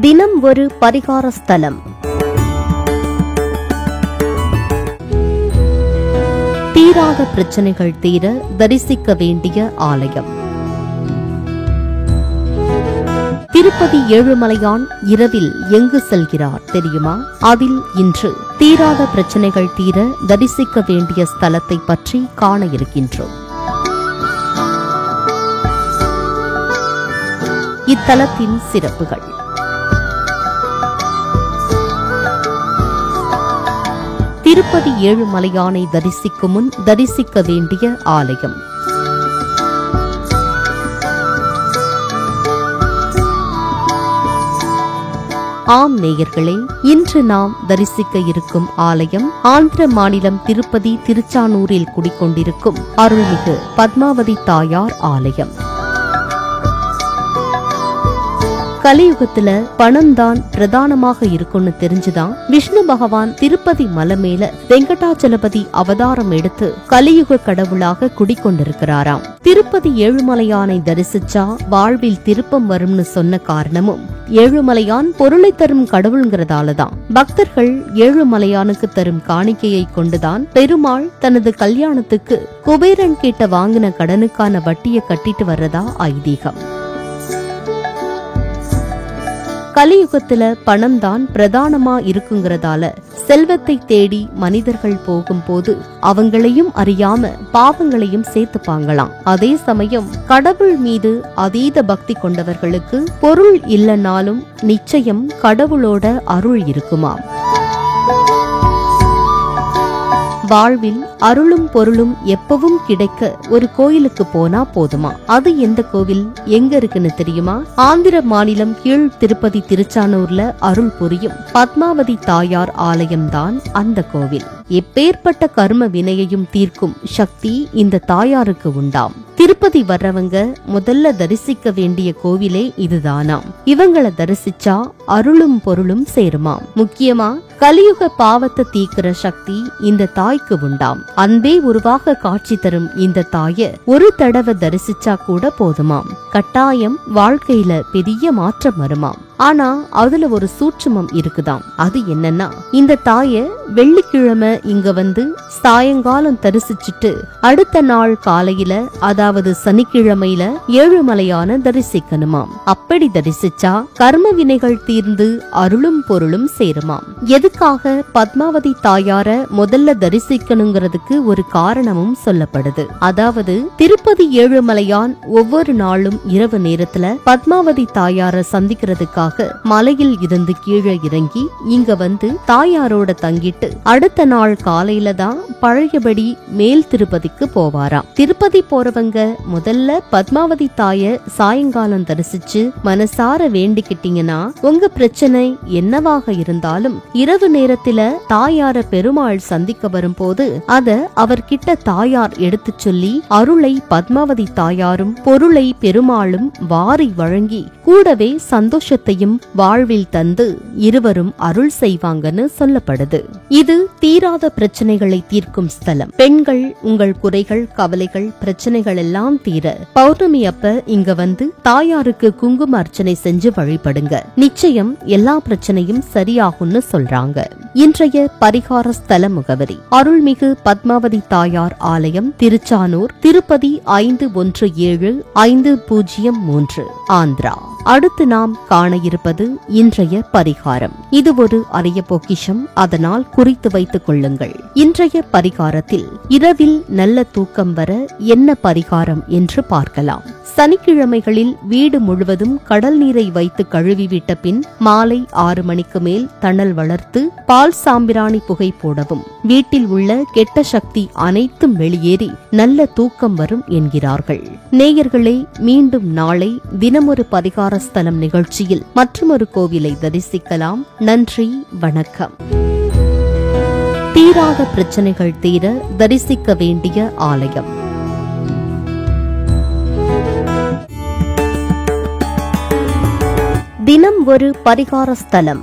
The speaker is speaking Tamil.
தினம் ஒரு பரிகார ஸ்தலம். தீராத பிரச்சனைகள் தீர தரிசிக்க வேண்டிய ஆலயம். திருப்பதி ஏழுமலையான் இரவில் எங்கு செல்கிறார் தெரியுமா? அதில் இன்று தீராத பிரச்சனைகள் தீர தரிசிக்க வேண்டிய ஸ்தலத்தை பற்றி காண இருக்கின்றோம். இத்தலத்தின் சிறப்புகள். திருப்பதி ஏழுமலையானை தரிசிக்கும் முன் தரிசிக்க வேண்டிய ஆலயம். ஆம் நேயர்களே, இன்று நாம் தரிசிக்க இருக்கும் ஆலயம் ஆந்திர மாநிலம் திருப்பதி திருச்சானூரில் குடிக்கொண்டிருக்கும் அருள்மிகு பத்மாவதி தாயார் ஆலயம். கலியுகத்துல பணம் தான் பிரதானமாக இருக்கும்னு தெரிஞ்சுதான் விஷ்ணு பகவான் திருப்பதி மலை மேல வெங்கடாச்சலபதி அவதாரம் எடுத்து கலியுக கடவுளாக குடிக்கொண்டிருக்கிறாராம். திருப்பதி ஏழுமலையானை தரிசிச்சா வாழ்வில் திருப்பம் வரும்னு சொன்ன காரணமும் ஏழுமலையான் பொருளை தரும் கடவுள்ங்கிறதாலதான். பக்தர்கள் ஏழுமலையானுக்கு தரும் காணிக்கையை கொண்டுதான் பெருமாள் தனது கல்யாணத்துக்கு குபேரன் கிட்ட வாங்கின கடனுக்கான வட்டியை கட்டிட்டு வர்றதா ஐதீகம். கலியுகத்துல பணம் தான் பிரதானமா இருக்குங்கிறதால செல்வத்தை தேடி மனிதர்கள் போகும்போது அவங்களையும் அறியாம பாவங்களையும் சேர்த்துப்பாங்களாம். அதே சமயம் கடவுள் மீது அதீத பக்தி கொண்டவர்களுக்கு பொருள் இல்லைனாலும் நிச்சயம் கடவுளோட அருள் இருக்குமாம். வாழ்வில் அருளும் பொருளும் எப்பவும் கிடைக்க ஒரு கோயிலுக்கு போனா போதுமா? அது எந்த கோவில், எங்க இருக்குன்னு தெரியுமா? ஆந்திர மாநிலம் கீழ் திருப்பதி திருச்சானூர்ல அருள் புரியும் பத்மாவதி தாயார் ஆலயம்தான் அந்த கோவில். எப்பேற்பட்ட கர்ம வினையையும் தீர்க்கும் சக்தி இந்த தாயாருக்கு உண்டாம். திருப்பதி வர்றவங்க முதல்ல தரிசிக்க வேண்டிய கோவிலே இதுதானாம். இவங்கள தரிசிச்சா அருளும் பொருளும் சேருமாம். முக்கியமா கலியுக பாவத்தை தீக்கிற சக்தி இந்த தாய்க்கு உண்டாம். அன்பே உருவாக காட்சி தரும் இந்த தாய ஒரு தடவை தரிசிச்சா கூட போதுமாம். கட்டாயம் வாழ்க்கையில பெரிய மாற்றம் வருமாம். ஆனா அதுல ஒரு சூட்சுமம் இருக்குதாம். அது என்னன்னா, இந்த தாய வெள்ளிக்கிழமை இங்க வந்து சாயங்காலம் தரிசிச்சுட்டு அடுத்த நாள் காலையில, அதாவது சனிக்கிழமையில ஏழுமலையான தரிசிக்கணுமாம். அப்படி தரிசிச்சா கர்ம வினைகள் தீர்ந்து அருளும் பொருளும் சேருமாம். எதுக்காக பத்மாவதி தாயார முதல்ல தரிசிக்கணுங்கிறதுக்கு ஒரு காரணமும் சொல்லப்படுது. அதாவது திருப்பதி ஏழுமலையான் ஒவ்வொரு நாளும் இரவு நேரத்துல பத்மாவதி தாயார சந்திக்கிறதுக்காக மலையில் இருந்து கீழே இறங்கி இங்க வந்து தாயாரோட தங்கிட்டு அடுத்த நாள் காலையில தான் பழையபடி மேல் திருப்பதிக்கு போவாராம். திருப்பதி போறவங்க முதல்ல பத்மாவதி தாய சாயங்காலம் தரிசிச்சு மனசார வேண்டிக்கிட்டீங்கன்னா உங்க பிரச்சனை என்னவாக இருந்தாலும் இரவு நேரத்துல தாயார பெருமாள் சந்திக்க வரும்போது அத அவர்கிட்ட தாயார் எடுத்து சொல்லி அருளை பத்மாவதி தாயாரும் பொருளை பெருமாளும் வாரி வழங்கி கூடவே சந்தோஷத்தையும் வாழ்வில் தந்து இருவரும் அருள் செய்வாங்கன்னு சொல்லப்படுது. இது தீராத பிரச்சனைகளை தீர்க்கும் ஸ்தலம். பெண்கள் உங்கள் குறைகள், கவலைகள், பிரச்சனைகள் எல்லாம் தீர பௌர்ணமி அப்ப இங்க வந்து தாயாருக்கு குங்கும அர்ச்சனை செஞ்சு வழிபடுங்க. நிச்சயம் எல்லா பிரச்சனையும் சரியாகும்னு சொல்றாங்க. இன்றைய பரிகார ஸ்தல முகவரி: அருள்மிகு பத்மாவதி தாயார் ஆலயம், திருச்சானூர், திருப்பதி 517503, ஆந்திரா. அடுத்து நாம் காண இருப்பது இன்றைய பரிகாரம். இது ஒரு அரிய பொக்கிஷம், அதனால் குறித்து வைத்துக் கொள்ளுங்கள். இன்றைய பரிகாரத்தில் இரவில் நல்ல தூக்கம் வர என்ன பரிகாரம் என்று பார்க்கலாம். சனிக்கிழமைகளில் வீடு முழுவதும் கடல் நீரை வைத்து கழுவிவிட்ட பின் மாலை 6 மணிக்கு மேல் தணல் வளர்த்து பால் சாம்பிராணி புகை போடவும். வீட்டில் உள்ள கெட்ட சக்தி அனைத்தும் வெளியேறி நல்ல தூக்கம் வரும் என்கிறார்கள். நேயர்களே, மீண்டும் நாளை தினமொரு பரிகார ஸ்தலம் நிகழ்ச்சியில் மற்றொரு கோவிலை தரிசிக்கலாம். நன்றி, வணக்கம். தீராத பிரச்சனைகள் தீர தரிசிக்க வேண்டிய ஆலயம். தினம் ஒரு பரிகார ஸ்தலம்.